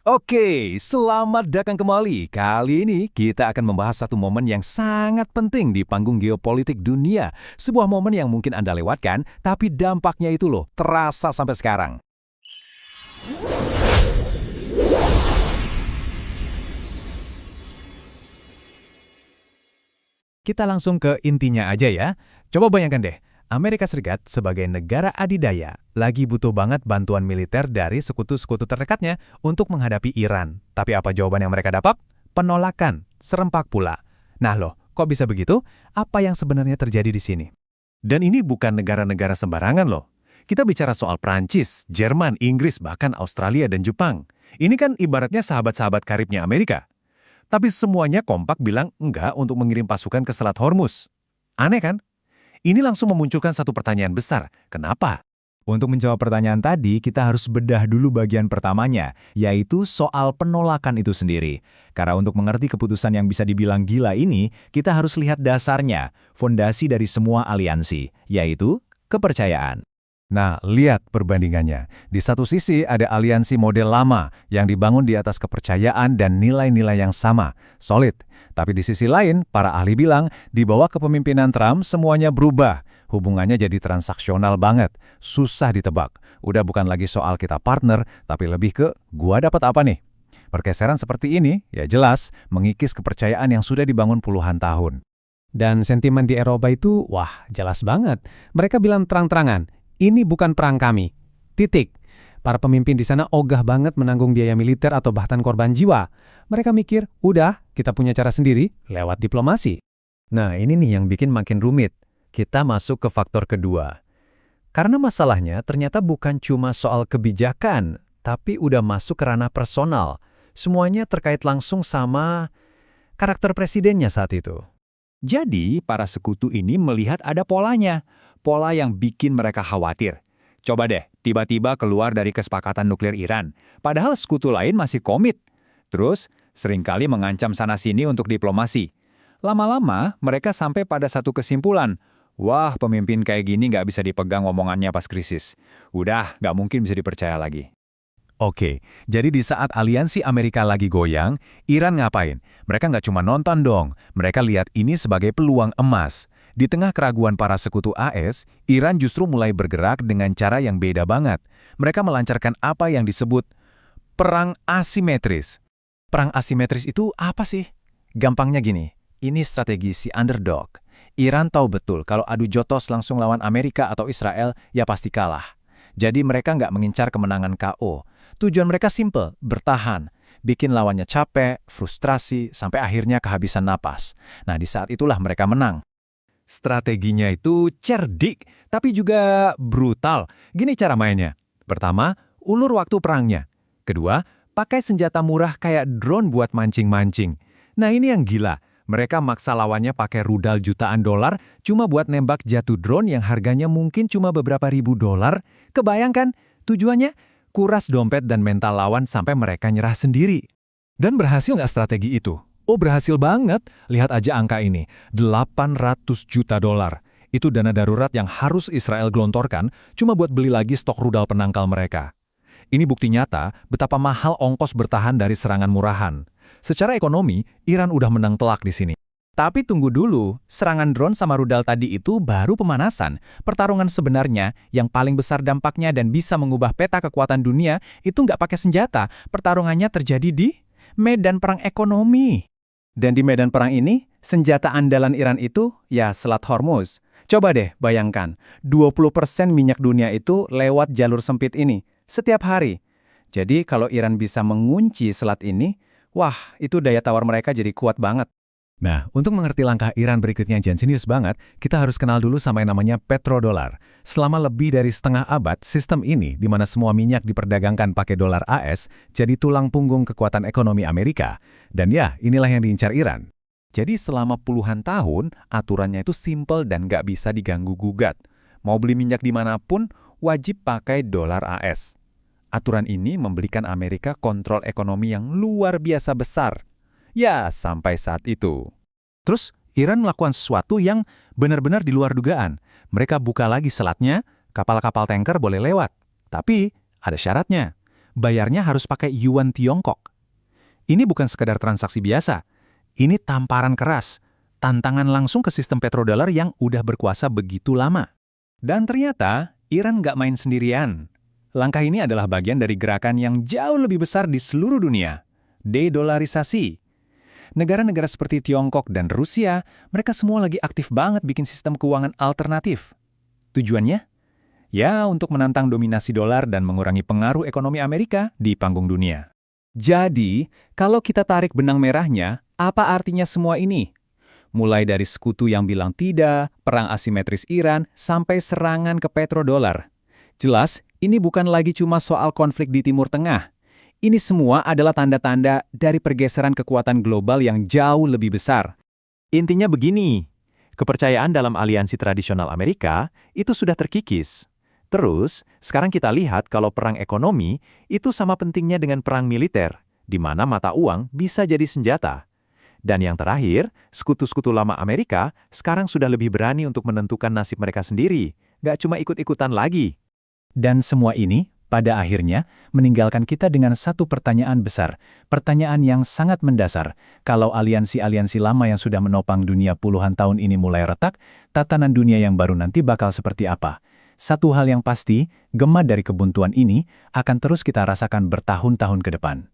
Oke, selamat datang kembali. Kali ini kita akan membahas satu momen yang sangat penting di panggung geopolitik dunia. Sebuah momen yang mungkin Anda lewatkan, tapi dampaknya itu loh, terasa sampai sekarang. Kita langsung ke intinya aja ya. Coba bayangkan deh, Amerika Serikat sebagai negara adidaya lagi butuh banget bantuan militer dari sekutu-sekutu terdekatnya untuk menghadapi Iran. Tapi apa jawaban yang mereka dapat? Penolakan, serempak pula. Nah loh, kok bisa begitu? Apa yang sebenarnya terjadi di sini? Dan ini bukan negara-negara sembarangan loh. Kita bicara soal Prancis, Jerman, Inggris, bahkan Australia dan Jepang. Ini kan ibaratnya sahabat-sahabat karibnya Amerika. Tapi semuanya kompak bilang enggak untuk mengirim pasukan ke Selat Hormuz. Aneh kan? Ini langsung memunculkan satu pertanyaan besar. Kenapa? Untuk menjawab pertanyaan tadi, kita harus bedah dulu bagian pertamanya, yaitu soal penolakan itu sendiri. Karena untuk mengerti keputusan yang bisa dibilang gila ini, kita harus lihat dasarnya, fondasi dari semua aliansi, yaitu kepercayaan. Nah, lihat perbandingannya. Di satu sisi ada aliansi model lama yang dibangun di atas kepercayaan dan nilai-nilai yang sama, solid. Tapi di sisi lain, para ahli bilang, di bawah kepemimpinan Trump semuanya berubah. Hubungannya jadi transaksional banget, susah ditebak. Udah bukan lagi soal kita partner, tapi lebih ke gua dapat apa nih? Pergeseran seperti ini, ya jelas, mengikis kepercayaan yang sudah dibangun puluhan tahun. Dan sentimen di Eropa itu, wah jelas banget. Mereka bilang terang-terangan, ini bukan perang kami. Titik. Para pemimpin di sana ogah banget menanggung biaya militer atau bahkan korban jiwa. Mereka mikir, udah, kita punya cara sendiri lewat diplomasi. Nah, ini nih yang bikin makin rumit. Kita masuk ke faktor kedua. Karena masalahnya ternyata bukan cuma soal kebijakan, tapi udah masuk ke ranah personal. Semuanya terkait langsung sama karakter presidennya saat itu. Jadi, para sekutu ini melihat ada polanya. Pola yang bikin mereka khawatir. Coba deh, tiba-tiba keluar dari kesepakatan nuklir Iran. Padahal sekutu lain masih komit. Terus, seringkali mengancam sana-sini untuk diplomasi. Lama-lama, mereka sampai pada satu kesimpulan. Wah, pemimpin kayak gini nggak bisa dipegang omongannya pas krisis. Udah, nggak mungkin bisa dipercaya lagi. Oke, jadi di saat aliansi Amerika lagi goyang, Iran ngapain? Mereka nggak cuma nonton dong, mereka lihat ini sebagai peluang emas. Di tengah keraguan para sekutu AS, Iran justru mulai bergerak dengan cara yang beda banget. Mereka melancarkan apa yang disebut perang asimetris. Perang asimetris itu apa sih? Gampangnya gini, ini strategi si underdog. Iran tahu betul kalau adu jotos langsung lawan Amerika atau Israel, ya pasti kalah. Jadi mereka nggak mengincar kemenangan KO. Tujuan mereka simple, bertahan. Bikin lawannya capek, frustrasi, sampai akhirnya kehabisan napas. Nah, di saat itulah mereka menang. Strateginya itu cerdik, tapi juga brutal. Gini cara mainnya. Pertama, ulur waktu perangnya. Kedua, pakai senjata murah kayak drone buat mancing-mancing. Nah, ini yang gila. Mereka maksa lawannya pakai rudal jutaan dolar cuma buat nembak jatuh drone yang harganya mungkin cuma beberapa ribu dolar. Kebayangkan, tujuannya kuras dompet dan mental lawan sampai mereka nyerah sendiri. Dan berhasil nggak strategi itu? Oh, berhasil banget. Lihat aja angka ini, 800 juta dolar. Itu dana darurat yang harus Israel gelontorkan cuma buat beli lagi stok rudal penangkal mereka. Ini bukti nyata betapa mahal ongkos bertahan dari serangan murahan. Secara ekonomi, Iran udah menang telak di sini. Tapi tunggu dulu, serangan drone sama rudal tadi itu baru pemanasan. Pertarungan sebenarnya yang paling besar dampaknya dan bisa mengubah peta kekuatan dunia itu nggak pakai senjata. Pertarungannya terjadi di medan perang ekonomi. Dan di medan perang ini, senjata andalan Iran itu ya Selat Hormuz. Coba deh bayangkan, 20% minyak dunia itu lewat jalur sempit ini setiap hari. Jadi kalau Iran bisa mengunci selat ini, wah, itu daya tawar mereka jadi kuat banget. Nah, untuk mengerti langkah Iran berikutnya yang jenius banget, kita harus kenal dulu sama yang namanya petrodolar. Selama lebih dari setengah abad, sistem ini, di mana semua minyak diperdagangkan pakai dolar AS, jadi tulang punggung kekuatan ekonomi Amerika. Dan ya, inilah yang diincar Iran. Jadi selama puluhan tahun, aturannya itu simple dan nggak bisa diganggu-gugat. Mau beli minyak dimanapun, wajib pakai dolar AS. Aturan ini memberikan Amerika kontrol ekonomi yang luar biasa besar. Ya, sampai saat itu. Terus, Iran melakukan sesuatu yang benar-benar di luar dugaan. Mereka buka lagi selatnya, kapal-kapal tanker boleh lewat. Tapi, ada syaratnya. bayarnya harus pakai yuan Tiongkok. Ini bukan sekadar transaksi biasa. Ini tamparan keras, tantangan langsung ke sistem petrodolar yang udah berkuasa begitu lama. Dan ternyata, Iran nggak main sendirian. Langkah ini adalah bagian dari gerakan yang jauh lebih besar di seluruh dunia, de-dolarisasi. Negara-negara seperti Tiongkok dan Rusia, mereka semua lagi aktif banget bikin sistem keuangan alternatif. Tujuannya? Ya, untuk menantang dominasi dolar dan mengurangi pengaruh ekonomi Amerika di panggung dunia. Jadi, kalau kita tarik benang merahnya, apa artinya semua ini? Mulai dari sekutu yang bilang tidak, perang asimetris Iran, sampai serangan ke petrodolar. Jelas, ini bukan lagi cuma soal konflik di Timur Tengah. Ini semua adalah tanda-tanda dari pergeseran kekuatan global yang jauh lebih besar. Intinya begini, kepercayaan dalam aliansi tradisional Amerika itu sudah terkikis. Terus, sekarang kita lihat kalau perang ekonomi itu sama pentingnya dengan perang militer, di mana mata uang bisa jadi senjata. Dan yang terakhir, sekutu-sekutu lama Amerika sekarang sudah lebih berani untuk menentukan nasib mereka sendiri, nggak cuma ikut-ikutan lagi. Dan semua ini, pada akhirnya, meninggalkan kita dengan satu pertanyaan besar, pertanyaan yang sangat mendasar. Kalau aliansi-aliansi lama yang sudah menopang dunia puluhan tahun ini mulai retak, tatanan dunia yang baru nanti bakal seperti apa? Satu hal yang pasti, gema dari kebuntuan ini akan terus kita rasakan bertahun-tahun ke depan.